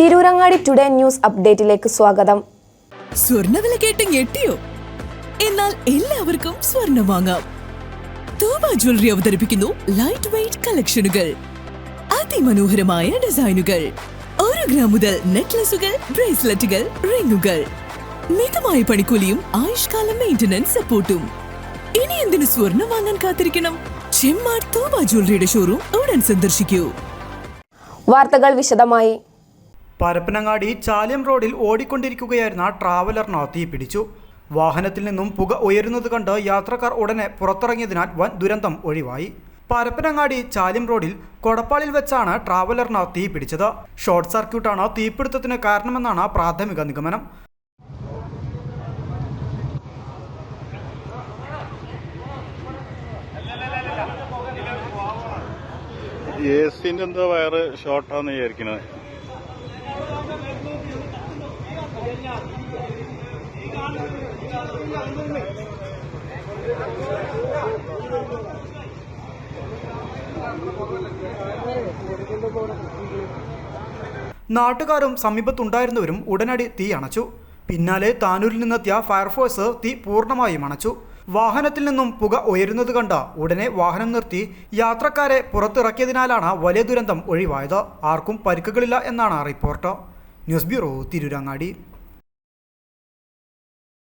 Tirurangadi today news അപ്ഡേറ്റിലേക്ക് സ്വാഗതം. സ്വർണ്ണവില കേട്ട് ഞെട്ടിയോ? എന്നാൽ എല്ലാവർക്കും സ്വർണ്ണം വാങ്ങാം. തൂബ ജ്വല്ലറി അവതരിപ്പിക്കുന്നു ലൈറ്റ് വെയ്റ്റ് കളക്ഷനുകൾ, അതിമനോഹരമായ ഡിസൈനുകൾ, 1 ഗ്രാം മുതൽ നെക്ലസുകൾ, ബ്രേസ്ലെറ്റുകൾ, റിങ്ങുകൾ, മിതമായ പണിക്കൂലിയും ആയുഷ്കാല മെയിന്റനൻസ് സപ്പോർട്ടും. ഇനി എന്തിനു സ്വർണ്ണം വാങ്ങാൻ കാത്തിരിക്കണം? ചെമ്മാട് തൂബ ജ്വല്ലറിയുടെ ഷോറൂം ഉടൻ സന്ദർശിക്കൂ. വാർത്തകൾ വിശദമായി. പരപ്പനങ്ങാടി ചാലിയം റോഡിൽ ഓടിക്കൊണ്ടിരിക്കുകയായിരുന്ന ട്രാവലറിന് തീപിടിച്ചു. വാഹനത്തിൽ നിന്നും പുക ഉയരുന്നത് കണ്ട് യാത്രക്കാർ ഉടനെ പുറത്തിറങ്ങിയതിനാൽ വൻ ദുരന്തം ഒഴിവായി. പരപ്പനങ്ങാടി ചാലിയം റോഡിൽ കൊടപ്പാളിൽ വെച്ചാണ് ട്രാവലറിന് തീപിടിച്ചത്. ഷോർട്ട് സർക്യൂട്ടാണ് തീപിടുത്തത്തിന് കാരണമെന്നാണ് പ്രാഥമിക നിഗമനം. എസിന്റെ എന്തോ വയറ് ഷോർട്ടാന്ന് വിചാരിക്കുന്നത്. നാട്ടുകാരും സമീപത്തുണ്ടായിരുന്നവരും ഉടനടി തീ അണച്ചു. പിന്നാലെ താനൂരിൽ നിന്നെത്തിയ ഫയർഫോഴ്സ് തീ പൂർണ്ണമായും അണച്ചു. വാഹനത്തിൽ നിന്നും പുക ഉയരുന്നത് കണ്ട് ഉടനെ വാഹനം നിർത്തി യാത്രക്കാരെ പുറത്തിറക്കിയതിനാലാണ് വലിയ ദുരന്തം ഒഴിവായത്. ആർക്കും പരിക്കുകളില്ല എന്നാണ് റിപ്പോർട്ട്. News bureau, Tirurangadi.